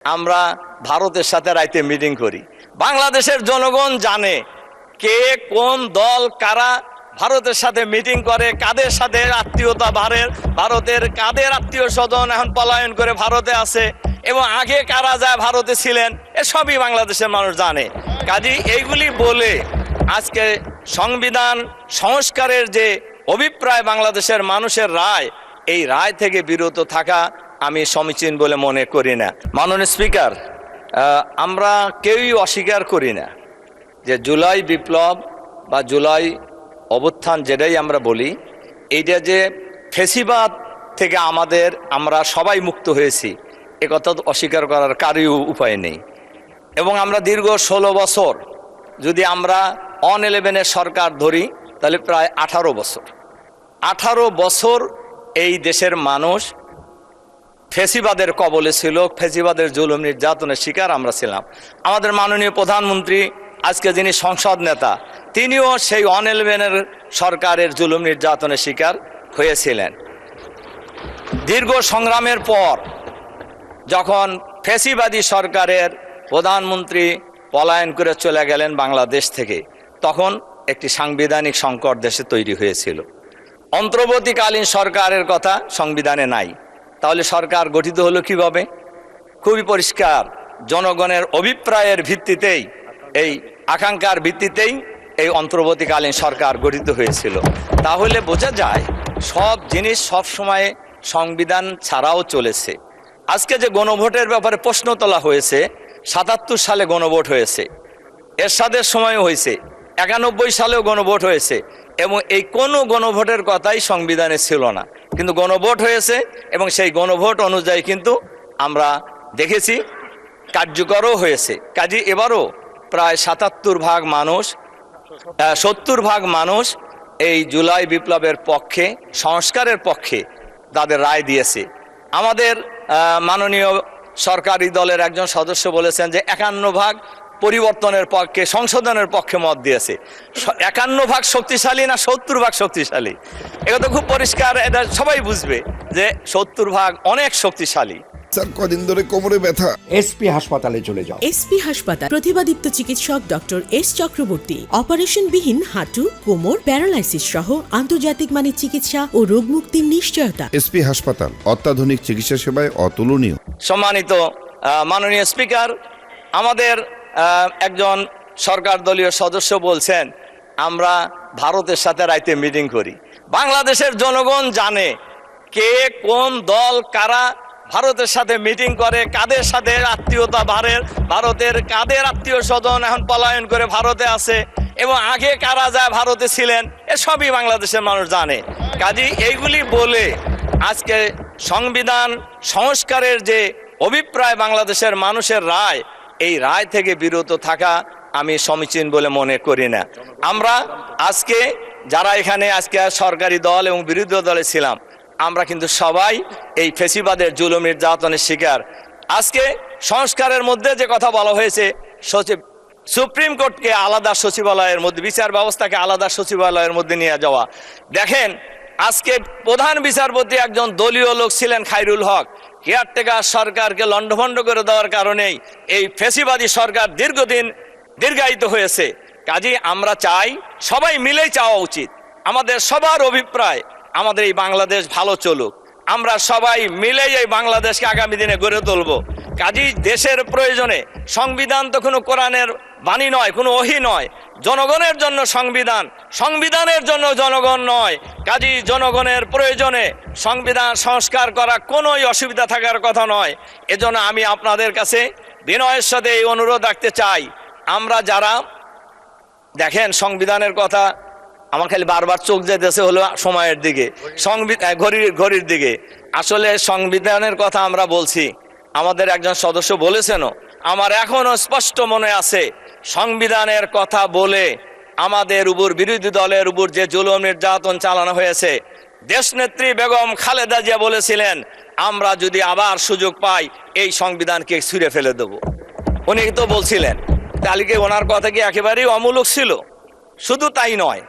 আমরা ভারতের সাথে রাইতে মিটিং করি। বাংলাদেশের জনগণ জানে কে কোন দল কারা ভারতের সাথে মিটিং করে, কাদের সাথে আত্মীয়তা ভারতের কাদের আত্মীয় স্বজন এখন পলায়ন করে ভারতে আছে এবং আগে কারা যায় ভারতে ছিলেন, এসবই বাংলাদেশের মানুষ জানে। কাজী এইগুলি বলে আজকে সংবিধান সংস্কারের যে অভিপ্রায় বাংলাদেশের মানুষের রায়, এই রায় থেকে বিরত থাকা আমি সমীচীন বলে মনে করি না। মাননীয় স্পিকার, আমরা কেউই অস্বীকার করি না যে জুলাই বিপ্লব বা জুলাই অভ্যুত্থান যেটাই আমরা বলি, এইটা যে ফেসিবাদ থেকে আমরা সবাই মুক্ত হয়েছি, একথা তো অস্বীকার করার কারই উপায় নেই। এবং আমরা দীর্ঘ 16 বছর, যদি আমরা অন-11-এর সরকার ধরি তাহলে প্রায় 18 বছর এই দেশের মানুষ ফেসিবাদের কবলে ছিল, ফেসিবাদের জুলুম নির্যাতনের শিকার আমরা ছিলাম। আমাদের মাননীয় প্রধানমন্ত্রী আজকে যিনি সংসদ নেতা, তিনিও সেই অন-11-এর সরকারের জুলুম নির্যাতনের শিকার হয়েছিলেন। দীর্ঘ সংগ্রামের পর যখন ফেসিবাদী সরকারের প্রধানমন্ত্রী পলায়ন করে চলে গেলেন বাংলাদেশ থেকে, তখন একটি সাংবিধানিক সংকট দেশে তৈরি হয়েছিল। অন্তর্বর্তীকালীন সরকারের কথা সংবিধানে নাই, তাহলে সরকার গঠিত হলো কিভাবে? খুবই পরিষ্কার, জনগণের অভিপ্রায়ের ভিত্তিতেই, এই আকাঙ্ক্ষার ভিত্তিতেই এই অন্তর্বর্তীকালীন সরকার গঠিত হয়েছিল। তাহলে বোঝা যায় সব জিনিস সব সময় সংবিধান ছাড়াও চলেছে। আজকে যে গণভোটের ব্যাপারে প্রশ্ন তোলা হয়েছে, 77 সালে গণভোট হয়েছে, এরশাদের সময়ও হয়েছে, 91 সালেও গণভোট হয়েছে, এবং এই কোনো গণভোটের কথাই সংবিধানে ছিল না, কিন্তু গণভোট হয়েছে এবং সেই গণভোট অনুযায়ী কিন্তু আমরা দেখেছি কার্যকরও হয়েছে। কাজে এবারও প্রায় 70 ভাগ মানুষ এই জুলাই বিপ্লবের পক্ষে, সংস্কারের পক্ষে তাদের রায় দিয়েছে। আমাদের মাননীয় সরকারি দলের একজন সদস্য বলেছেন যে 51 ভাগ পরিবর্তনের পক্ষে, সংশোধনের পক্ষে মত দিয়েছে। 51 ভাগ শক্তিশালী না 70 ভাগ শক্তিশালী? এটা তো খুব পরিষ্কার, এটা সবাই বুঝবে যে 70 ভাগ অনেক শক্তিশালী। স্যার, কদিন ধরে কোমরে ব্যথা। এসপি হাসপাতালে চলে যাও। এসপি হাসপাতাল, প্রতিভাদীপ্ত চিকিৎসক ডক্টর এস চক্রবর্তী, অপারেশনবিহীন হাঁটু, কোমর, প্যারালাইসিস সহ আন্তর্জাতিক মানের চিকিৎসা ও রোগ মুক্তির নিশ্চয়তা। এসপি হাসপাতাল, অত্যাধুনিক চিকিৎসা সেবায় অতুলনীয়। সম্মানিত মাননীয় স্পিকার, আমাদের একজন সরকার দলীয় সদস্য বলছেন আমরা ভারতের সাথে রাইতে মিটিং করি। বাংলাদেশের জনগণ জানে কে কোন দল কারা ভারতের সাথে মিটিং করে, কাদের সাথে আত্মীয়তা ভারতের কাদের আত্মীয় স্বজন এখন পলায়ন করে ভারতে আছে এবং আগে কারা যায় ভারতে ছিলেন, এসবই বাংলাদেশের মানুষ জানে। কাজী এইগুলি বলে আজকে সংবিধান সংস্কারের যে অভিপ্রায় বাংলাদেশের মানুষের রায়, এই রায় থেকে বিরত থাকা আমি সমীচীন বলে মনে করি না। আমরা আজকে যারা এখানে আজকে সরকারি দল এবং বিরোধী দলে ছিলাম, আমরা কিন্তু সবাই এই ফেসিবাদের জুলুম নির্যাতনের শিকার। আজকে সংস্কারের মধ্যে যে কথা বলা হয়েছে, সুপ্রিম কোর্টকে আলাদা সচিবালয়ের মধ্যে, বিচার ব্যবস্থাকে আলাদা সচিবালয়ের মধ্যে নিয়ে যাওয়া। দেখেন, আজকে প্রধান বিচারপতি একজন দলীয় লোক ছিলেন খায়রুল হক, কেয়ারটেকার সরকারকে লণ্ডভণ্ড করে দেওয়ার কারণেই এই ফেসিবাদী সরকার দীর্ঘায়িত হয়েছে। কাজেই আমরা চাই, সবাই মিলেই চাওয়া উচিত, আমাদের সবার অভিপ্রায় আমাদের এই বাংলাদেশ ভালো চলুক, আমরা সবাই মিলেই এই বাংলাদেশকে আগামী দিনে গড়ে তুলব। কাজেই দেশের প্রয়োজনে, সংবিধান তো কোনো কোরআনের বাণী নয়, কোনো ওহী নয়, জনগণের জন্য সংবিধান, সংবিধানের জন্য জনগণ নয়। কাজেই জনগণের প্রয়োজনে সংবিধান সংস্কার করা কোনোই অসুবিধা থাকার কথা নয়। এজন্য আমি আপনাদের কাছে বিনয়ের সাথে এই অনুরোধ রাখতে চাই, আমরা যারা দেখেন সংবিধানের কথা, আমার খালি বারবার চোখ যেতেছে হলো সময়ের দিকে, ঘড়ির দিকে। আসলে সংবিধানের কথা আমরা বলছি, আমাদের একজন সদস্য বলেছেনও, আমার এখনো স্পষ্ট মনে আছে, সংবিধানের কথা বলে আমাদের উপর, বিরোধী দলের উপর যে জুলুম নির্যাতন চালানো হয়েছে, দেশনেত্রী বেগম খালেদা জিয়া বলেছিলেন আমরা যদি আবার সুযোগ পাই এই সংবিধানকে ছুঁড়ে ফেলে দেব। উনি তো বলছিলেন, তাহলে কি ওনার কথা কি একেবারেই অমূলক ছিল? শুধু তাই নয়,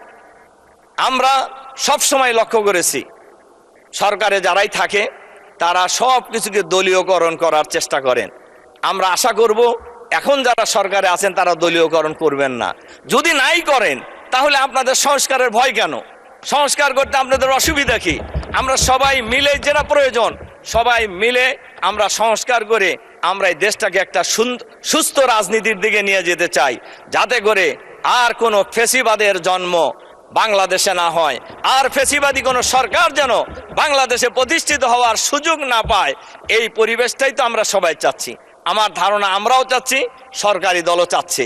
আমরা সব সময় লক্ষ্য করেছি সরকারে যারাই থাকে তারা সব কিছুকে দলীয়করণ করার চেষ্টা করেন। আমরা আশা করব এখন যারা সরকারে আছেন তারা দলীয়করণ করবেন না। যদি নাই করেন তাহলে আপনাদের সংস্কারের ভয় কেন? সংস্কার করতে আপনাদের অসুবিধা কি? আমরা সবাই মিলে, যেটা প্রয়োজন সবাই মিলে আমরা সংস্কার করে আমরা এই দেশটাকে একটা সুস্থ রাজনীতির দিকে নিয়ে যেতে চাই, যাতে করে আর কোনো ফ্যাসিবাদের জন্ম বাংলাদেশে না হয়, আর ফ্যাসিবাদী কোনো সরকার যেন বাংলাদেশে প্রতিষ্ঠিত হওয়ার সুযোগ না পায়। এই পরিবেশটাই তো আমরা সবাই চাচ্ছি। আমার ধারণা আমরাও চাচ্ছি, সরকারি দলও চাচ্ছে।